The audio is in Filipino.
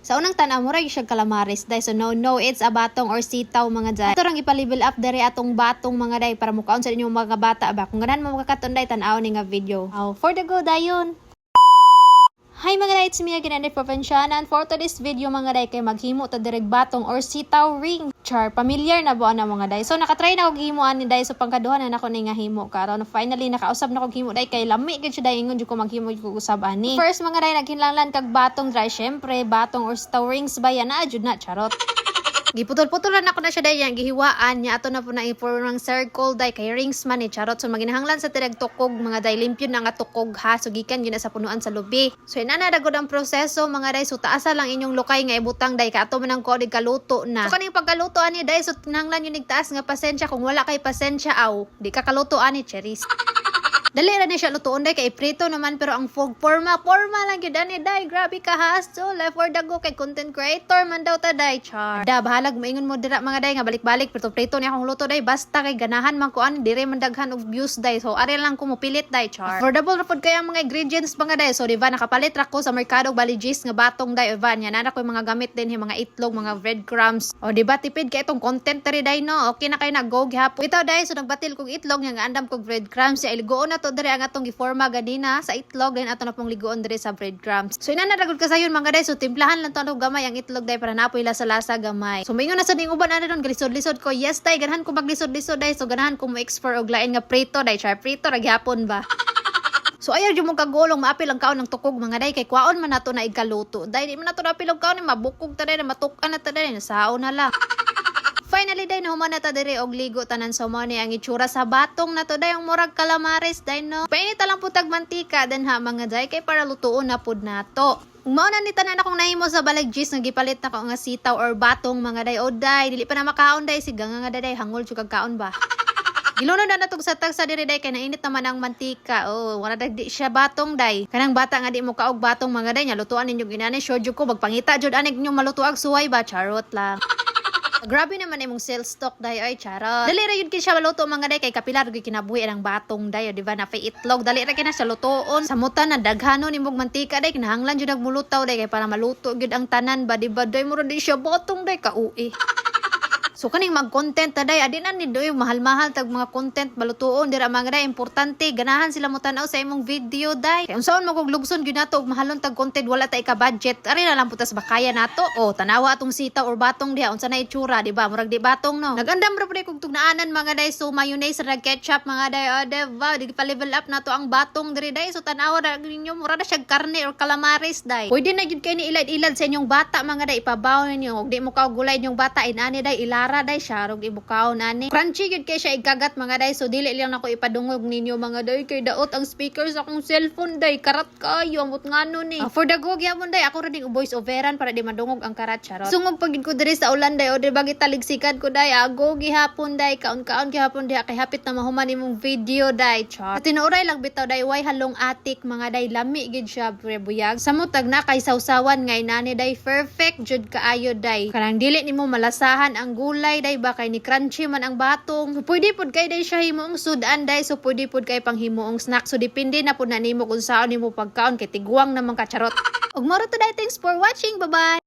Sa unang tanaw mo ray siya calamares day. So no, it's a batong or sitaw mga day. Ito rang ipa-level up dere atong batong mga day para mukaon sa inyong mga bata ba. Kung ganan mo makakaton day tan-aw ni nga video. For the go dayon. Hi mga day, it's me again and Provincianan. For today's video mga day kay maghimo ta direk batong or sitaw ring. Char, familiar na buwan na mga day. So nakatry na og himuan ni day so pangkaduhan na nako ni nga himo karon. Finally nakausab na kog himo day kay lami gid siya day ingon jud ko maghimo jud ko usab ani. First mga day naghinlanglan kag batong dry syempre batong or sitaw rings ba yan na jud na charot. Giputol-putolan ako na siya day yang gihiwaan niya ato na po na informang circle day kay rings man ni charot. So maginahanglan sa tirag tukog mga day limpyo na nga tukog ha. So gikan yun na sa punuan sa lubi. So inanadagod ang proseso mga day. So taasa lang inyong lukay nga ibutang day ka ato man ang kodig kaluto na. So kaning pagkaluto ani day so tinahanglan yun igtaas nga pasensya kung wala kay pasensya aw di ka kaluto ani cherries. Dali ra ni siya lutuon day kay prito naman pero ang forma lang gyud ani day. Grabe ka hassle left for the go kay content creator man daw ta day char. Da bahalag maingon mo dira mga day nga balik-balik prito ni akong luto day basta kay ganahan man ko ani dire man daghan og views day. So ari lang ko mopilit day char. Affordable ra pud kay ang mga ingredients mga day. So di ba nakapalit ra ko sa merkado baligis nga batong day Ivan yan ana ko mga gamit din mga itlog mga breadcrumbs. O di ba tipid kay itong content tari day no. Okay na kay nag-go gihapon. Bitaw day so nagbatil kog itlog nga andam kog breadcrumbs ya iligoon na to dire ang atong giforma ganina sa itlog din ato na pong ligoon dire sa breadcrumbs. So inanaragod ka sayon mga day so timplahan lang to gamay ang itlog day para napoy lasa-lasa gamay. So maingon na sa ning uban ana ron galisod-lisod ko. Yes day ganahan ko maglisod-lisod day so ganahan ko mo explore og lain nga prito day char prito ra gyapon ba. So ayaw jud mo kagulong maapil ang kaon ng tukog mga day kay kwaon man nato na igkaluto. Day di man nato na pilog kaon ni mabukog ta day na matukan na ta day saon na lang. Finally day nahuman na ta dire og ligo tanan sa mo ni ang itsura sa batong na to day ang murag calamares day no. Painit lang putag mantika den ha mga day kay para lutuon na pud nato. Mao na ni tanan akong nahimo sa balagjis nga gipalit na ko nga sitaw or batong mga day o day dili pa na makaon day sigang nga day hangol jud kag kaon ba. Gilunod na natog sa tagsa diri day kay nainit naman ang mantika. Oh, wala dagdi siya batong day. Kanang bata nga di mo kaog batong mga day nya lutuan ninyo ginani sure jud ko magpangita jud anig nyo malutuag suway ba charot lang. Grabe naman imong sales stock day ay charot. Dali ra yun kin siya maluto mga day kay kapilar gyud kinabuhi ang batong day di ba na fay itlog dali ra kina siya lutoon. Sa mutan na daghanon imong mantika day kinahanglan jud nagmulutaw day kay para maluto gyud ang tanan ba di ba day mura di siya batong day kaui. So kaning mag-content taday adin ani doy mahal-mahal tag mga content balutuon dira mga day importante ganahan sila mo tan-aw sa imong video day. Kay unsaon mo kog lugson gyud nato og mahalon tag content wala tay ka budget. Ari na lang putas bakaya nato. O tanawa atong sitaw or batong diha unsa na itsura di ba murag di batong no. Nagandam ra pud kog tugnaanan mga day so mayonnaise ra ketchup mga day di ba di pa level up nato ang batong diri day so tanawa ra ninyo mura na siya karne or calamares day. Pwede na gyud kay ni ilad-ilad sa inyong bata mga day ipabaw ninyo og di mo ka gulay inyong bata inani day ilara day syarog ibukaw nani. Crunchy gyud kay siya igagat mga day so dili lang nako ipadungog ninyo mga day kay daot ang speaker sa akong cellphone day karat kayo amot ngano ni. For the go gyapon day ako ra ding voice overan para di madungog ang karat charot. Sungog pagid ko diri sa ulan day o di ba gitaligsikan ko day ago gihapon day kaon-kaon gihapon day kay hapit na mahuman imong video day char. At tinuoray lang bitaw day way halong atik mga day lami gid siya prebuyag. Samutag na kay sawsawan nga inani day perfect jud kaayo day. Kanang dili nimo malasahan ang gulay day ba kay ni crunchy man ang batong. So, pwede pud kay day siya himuong sudan day so pwede pud kay pang himuong snack. So depende na pud na nimo kung saan nimo pagkaon kay tiguang naman ka charot. Ug moro to day thanks for watching. Bye bye.